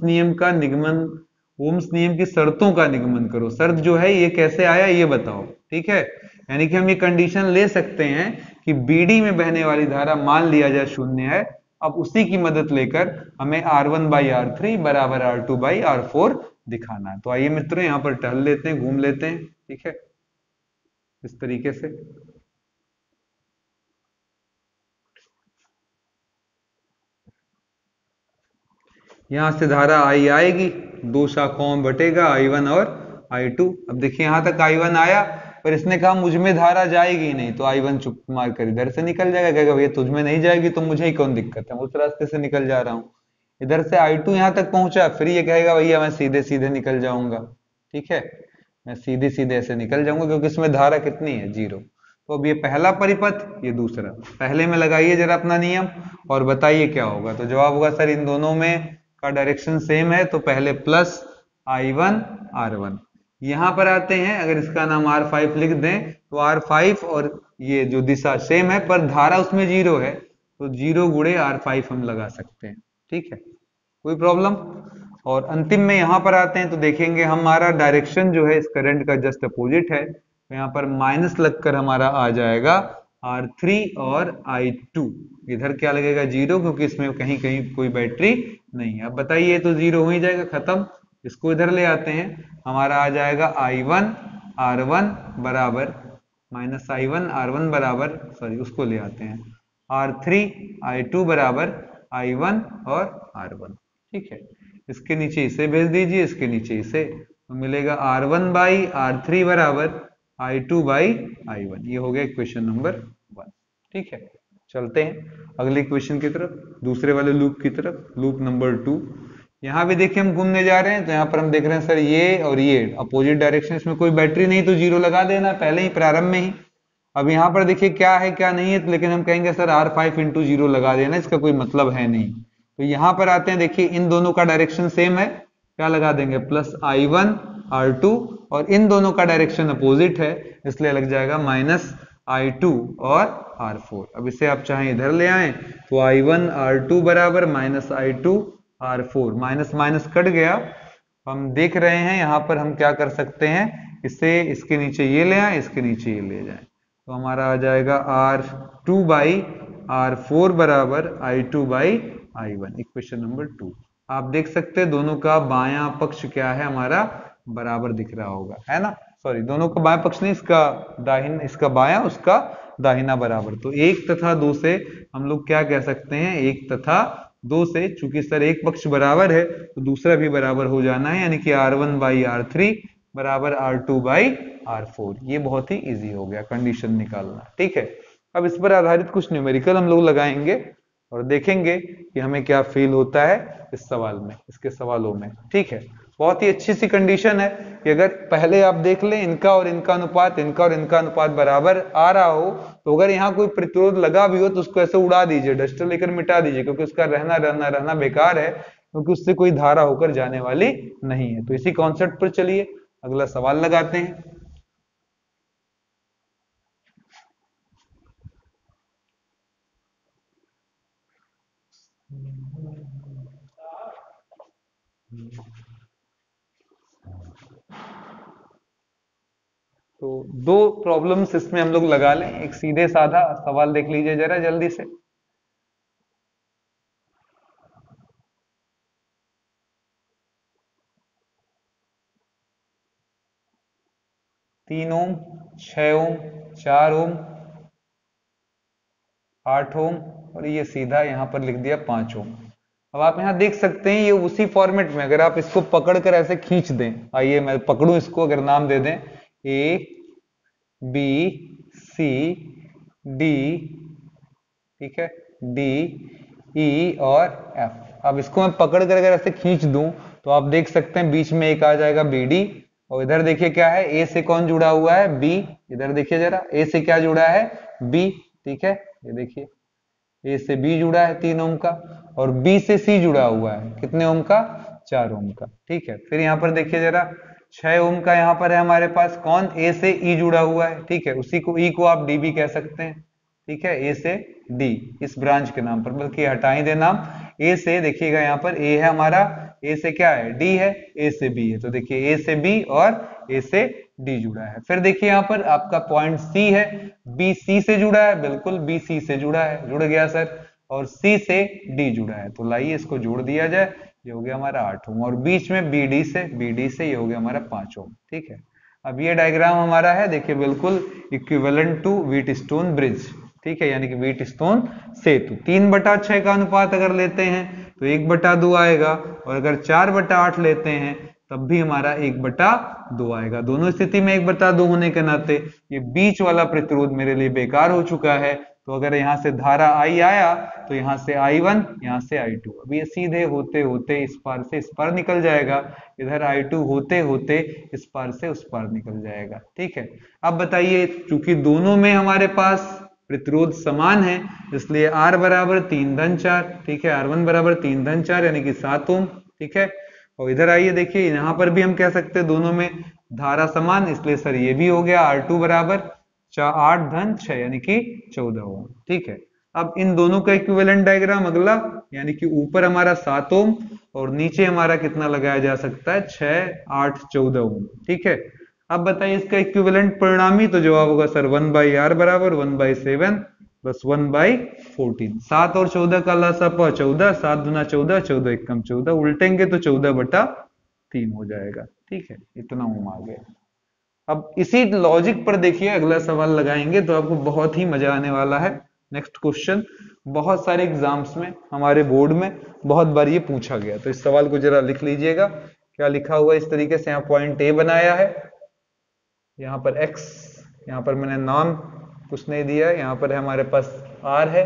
नियम की शर्तों का निगमन करो। शर्त जो है ये कैसे आया ये बताओ। ठीक है, यानी कि हम ये कंडीशन ले सकते हैं कि BD में बहने वाली धारा मान लिया जाए 0 है। अब उसी की मदद लेकर हमें R1 बाई R3 बराबर R2 बाई R4 दिखाना है। तो आइए मित्रों यहाँ पर टहल लेते हैं, घूम लेते हैं। ठीक है, इस तरीके से यहां से धारा I आएगी, दो शाखाओं में बटेगा I1 और I2। अब देखिए यहां तक I1 आया, पर इसने कहा मुझ में धारा जाएगी ही नहीं, तो I1 चुप मार कर इधर से निकल जाएगा। कहेगा भैया तुझ में नहीं जाएगी तो मुझे ही कौन दिक्कत है, उस रास्ते से निकल जा रहा हूं। इधर से I2 यहां तक पहुंचा, फिर ये कहेगा भैया मैं सीधे सीधे निकल जाऊंगा। ठीक है, मैं सीधे सीधे ऐसे निकल जाऊंगा क्योंकि इसमें धारा कितनी है 0। तो अब ये पहला परिपथ, ये दूसरा, पहले में लगाइए जरा अपना नियम और बताइए क्या होगा। तो जवाब होगा सर इन दोनों में का डायरेक्शन सेम है, तो पहले प्लस I1 R1। यहां पर आते हैं, अगर इसका नाम R5 लिख दें तो R5 और ये जो दिशा सेम है पर धारा उसमें 0 है, तो 0 गुणे R5 हम लगा सकते हैं। ठीक है, कोई प्रॉब्लम। और अंतिम में यहां पर आते हैं तो देखेंगे हमारा डायरेक्शन जो है इस करंट का जस्ट अपोजिट है, तो यहां पर माइनस लगकर हमारा आ जाएगा R3 और I2। इधर क्या लगेगा 0, क्योंकि इसमें कहीं कहीं कोई बैटरी नहीं है। अब बताइए, तो 0 हो ही जाएगा, खत्म। इसको इधर ले आते हैं, हमारा आ जाएगा I1 R1 बराबर माइनस I1 R1 बराबर, सॉरी उसको ले आते हैं, R3 I2 बराबर I1 और R1। ठीक है, इसके नीचे इसे भेज दीजिए, इसके नीचे इसे, तो मिलेगा R1 बाई R3 बराबर I2 बाई I1। ये हो गया इक्वेशन नंबर 1। ठीक है, चलते हैं अगले इक्वेशन की तरफ, दूसरे वाले लूप की तरफ, लूप नंबर 2। यहां भी देखिए हम घूमने जा रहे हैं, तो यहां पर हम देख रहे हैं सर ये और ये अपोजिट डायरेक्शन, इसमें कोई बैटरी नहीं तो 0 लगा देना पहले ही प्रारंभ में ही। अब यहां पर देखिए क्या है क्या नहीं है, तो लेकिन हम कहेंगे सर R5 इंटू 0 लगा देना, इसका कोई मतलब है नहीं। तो यहां पर आते हैं, देखिए इन दोनों का डायरेक्शन सेम है, क्या लगा देंगे प्लस I1 R2, और इन दोनों का डायरेक्शन अपोजिट है इसलिए लग जाएगा माइनस I2 और R4। अब इसे आप चाहें इधर ले आए तो I1 R2 बराबर minus I2 R4, minus minus cut गया। हम देख रहे हैं यहां पर हम क्या कर सकते हैं, इसे इसके नीचे ये ले आए, इसके नीचे ये ले जाए, तो हमारा आ जाएगा R2 बाई R4 बराबर I2 by I1, equation number 2। आप देख सकते हैं दोनों का बायां पक्ष क्या है हमारा बराबर दिख रहा होगा, है ना। सॉरी, दोनों का बायां पक्ष नहीं, इसका बायां उसका दाहिना बराबर। तो 1 तथा 2 से हम लोग क्या कह सकते हैं, 1 तथा 2 से, चूंकि सर एक पक्ष बराबर है तो दूसरा भी बराबर हो जाना है, यानी कि R1 बाई R3 बराबर R2/R4। ये बहुत ही इजी हो गया कंडीशन निकालना। ठीक है, अब इस पर आधारित कुछ न्यूमेरिकल हम लोग लगाएंगे और देखेंगे कि हमें क्या फील होता है इस सवाल में, इसके सवालों में। ठीक है, बहुत ही अच्छी सी कंडीशन है कि अगर पहले आप देख लें इनका और इनका अनुपात बराबर आ रहा हो, तो अगर यहाँ कोई प्रतिरोध लगा भी हो तो उसको ऐसे उड़ा दीजिए, डस्टर लेकर मिटा दीजिए, क्योंकि उसका रहना बेकार है, क्योंकि उससे कोई धारा होकर जाने वाली नहीं है। तो इसी कॉन्सेप्ट पर चलिए अगला सवाल लगाते हैं। तो दो प्रॉब्लम्स इसमें हम लोग लगा लें। एक सीधे साधा सवाल देख लीजिए जरा जल्दी से। तीन ओम, 6 ओम, 4 ओम, 8 ओम और ये सीधा यहां पर लिख दिया 5 ओम। अब आप यहां देख सकते हैं ये उसी फॉर्मेट में, अगर आप इसको पकड़कर ऐसे खींच दें, आइए मैं पकड़ूं इसको, अगर नाम दे दें A B C D, ठीक है, D E और F। अब इसको मैं पकड़ कर अगर ऐसे खींच दूं तो आप देख सकते हैं बीच में एक आ जाएगा BD, और इधर देखिए क्या है, A से कौन जुड़ा हुआ है, B। इधर देखिए जरा A से क्या जुड़ा है, B। ठीक है, ये देखिए A से B जुड़ा है 3 ओम का, और B से C जुड़ा हुआ है कितने ओम का, 4 ओम का। ठीक है, फिर यहाँ पर देखिए जरा 6 ओम का यहाँ पर है हमारे पास कौन, A से E जुड़ा हुआ है। ठीक है, उसी को E को आप D भी कह सकते हैं। ठीक है, A से D इस ब्रांच के नाम पर, बल्कि हटा ही दे नाम। A से देखिएगा यहाँ पर A है हमारा, A से क्या है, D है, A से B है, तो देखिए A से B और A से D जुड़ा है। फिर देखिए यहाँ पर आपका पॉइंट C है, B C से जुड़ा है, बिल्कुल B C से जुड़ा है, जुड़ गया सर, और C से D जुड़ा है, तो लाइए इसको जोड़ दिया जाए, ये हो गया हमारा 8 ओम, और बीच में BD से ये हो गया हमारा 5 ओम। ठीक है, अब ये डायग्राम हमारा है, देखिए बिल्कुल इक्विवेलेंट टू व्हीटस्टोन ब्रिज। ठीक है, यानी कि व्हीटस्टोन सेतु। 3/6 का अनुपात अगर लेते हैं तो 1/2 आएगा, और अगर 4/8 लेते हैं तब भी हमारा 1/2 आएगा। दोनों स्थिति में 1/2 होने के नाते ये बीच वाला प्रतिरोध मेरे लिए बेकार हो चुका है। तो अगर यहाँ से धारा I आया तो यहाँ से I1, यहाँ से I2, अब ये सीधे होते होते इस पार से इस पार निकल जाएगा, इधर I2 होते होते इस पार से उस पार निकल जाएगा। ठीक है, अब बताइए, चूंकि दोनों में हमारे पास प्रतिरोध समान है, इसलिए R बराबर 3-4, ठीक है, R1 बराबर 3-4 यानी कि 7 ओम। ठीक है, और इधर आइए देखिए, यहां पर भी हम कह सकते हैं दोनों में धारा समान, इसलिए सर ये भी हो गया R2 बराबर 8-6 यानी कि 14 ओम। ठीक है, अब इन दोनों का इक्विवेलेंट डायग्राम अगला, यानी कि ऊपर हमारा 7 ओम और नीचे हमारा कितना लगाया जा सकता है, 6, 8, 14 ओम। ठीक है, अब बताइए इसका इक्विवेलेंट परिणामी, तो जवाब होगा सर 1/R बराबर 1/7 प्लस 1/14। 7 और 14 का लसापा 14, 7 दूना 14, 14 एकम 14, उल्टेंगे तो 14/3 हो जाएगा। ठीक है, इतना ओम आ गया। अब इसी लॉजिक पर देखिए अगला सवाल लगाएंगे तो आपको बहुत ही मजा आने वाला है। नेक्स्ट क्वेश्चन बहुत सारे एग्जाम्स में, हमारे बोर्ड में बहुत बार ये पूछा गया, तो इस सवाल को जरा लिख लीजिएगा। क्या लिखा हुआ इस तरीके से, यहाँ पॉइंट ए बनाया है, यहाँ पर x, यहाँ पर मैंने नाम कुछ नहीं दिया, यहाँ पर है हमारे पास r है,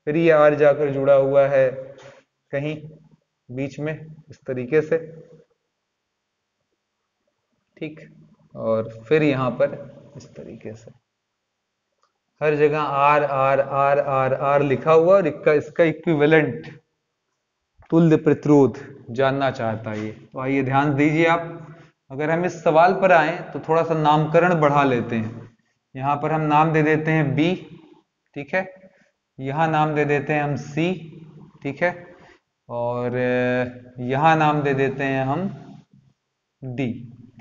फिर ये r जाकर जुड़ा हुआ है कहीं बीच में इस तरीके से। ठीक, और फिर यहाँ पर इस तरीके से हर जगह R R R R R लिखा हुआ, और इसका इक्विवेलेंट तुल्य प्रतिरोध जानना चाहता है ये। तो आइए ध्यान दीजिए आप, अगर हम इस सवाल पर आए तो थोड़ा सा नामकरण बढ़ा लेते हैं। यहाँ पर हम नाम दे देते हैं B, ठीक है, यहाँ नाम दे देते हैं हम C, ठीक है, और यहाँ नाम दे देते हैं हम D।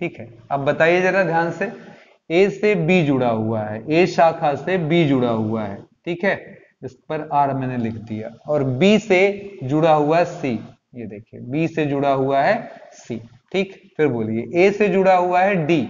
ठीक है, अब बताइए जरा ध्यान से, A से B जुड़ा हुआ है, A शाखा से B जुड़ा हुआ है, ठीक है, इस पर R मैंने लिख दिया, और B से जुड़ा हुआ है C, ये देखिए B से जुड़ा हुआ है C। ठीक, फिर बोलिए A से जुड़ा हुआ है D,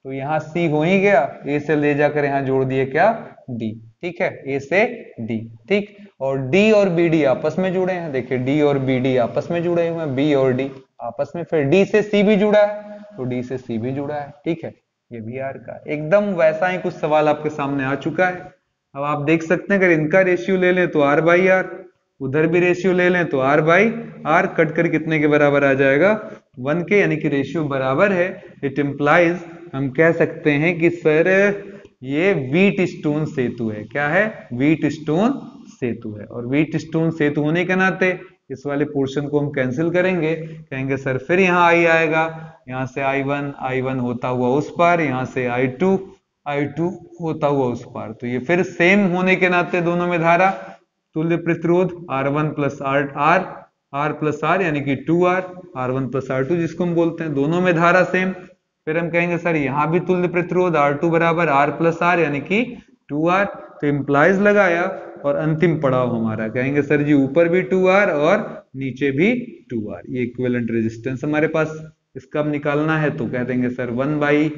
तो यहाँ C हो ही गया, A से ले जाकर यहाँ जोड़ दिए क्या, D। ठीक है, A से D। ठीक, और D और BD आपस में जुड़े हैं, देखिए D और BD आपस में जुड़े हुए हैं, B और D आपस में, फिर D से C भी जुड़ा है, तो डी से सी भी जुड़ा है, ठीक है, ये भी आर का। एकदम वैसा ही कुछ सवाल आपके सामने आ चुका है। अब आप देख सकते हैं अगर इनका रेशियो ले लें तो आर बाई आर, उधर भी रेशियो ले लें तो आर बाई आर, कट कर कितने के बराबर आ जाएगा 1 के, यानी कि रेशियो बराबर है। इट इम्प्लाइज हम कह सकते हैं कि सर ये व्हीट स्टोन सेतु है। क्या है? व्हीट स्टोन सेतु है। और व्हीट स्टोन सेतु होने के नाते इस वाले पोर्शन को हम कैंसिल करेंगे, कहेंगे सर फिर यहाँ आई आएगा, यहाँ से I1 होता हुआ उस पार, यहाँ से I2 होता हुआ उस पार। तो ये फिर सेम होने के नाते दोनों में धारा तुल्य प्रतिरोध R1 plus R plus R यानी कि 2R, R1 प्लस R2 जिसको हम बोलते हैं, दोनों में धारा सेम। फिर हम कहेंगे सर यहाँ भी तुल्य प्रतिरोध R2 बराबर R प्लस R यानी कि 2R। तो इंप्लाइज लगाया और अंतिम पड़ाव हमारा, कहेंगे सर जी ऊपर भी 2R और नीचे भी 2R, ये इक्विवेलेंट रेजिस्टेंस हमारे पास। इसका अब निकालना है तो कह देंगे सर 1 बाई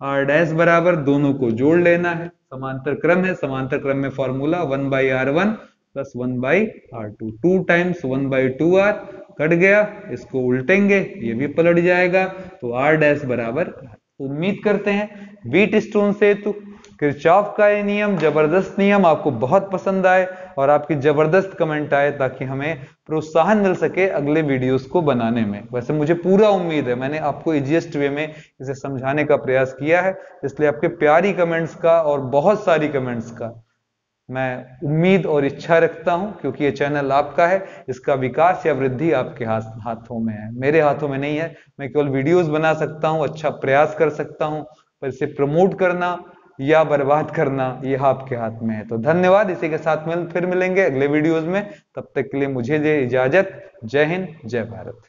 आर डैश बराबर, दोनों को जोड़ लेना है, समांतर क्रम है, समांतर क्रम में formula 1 by R1 plus 1 by R2, 2 times 1 by 2R cut गया, इसको उल्टेंगे ये भी पलट जाएगा, तो R डैश बराबर। उम्मीद करते हैं व्हीट स्टोन सेतु, किरचॉफ का ये नियम, जबरदस्त नियम आपको बहुत पसंद आए और आपकी जबरदस्त कमेंट आए, ताकि हमें प्रोत्साहन मिल सके अगले वीडियोस को बनाने में। वैसे मुझे पूरा उम्मीद है, मैंने आपको इजीएस्ट वे में इसे समझाने का प्रयास किया है, इसलिए आपके प्यारी कमेंट्स का और बहुत सारी कमेंट्स का मैं उम्मीद और इच्छा रखता हूं, क्योंकि ये चैनल आपका है, इसका विकास या वृद्धि आपके हाथों में है, मेरे हाथों में नहीं है। मैं केवल वीडियोस बना सकता हूं, अच्छा प्रयास कर सकता हूं, पर इसे प्रमोट करना या बर्बाद करना ये आपके हाथ में है। तो धन्यवाद, इसी के साथ फिर मिलेंगे अगले वीडियोस में, तब तक के लिए मुझे दे इजाजत। जय हिंद, जय भारत।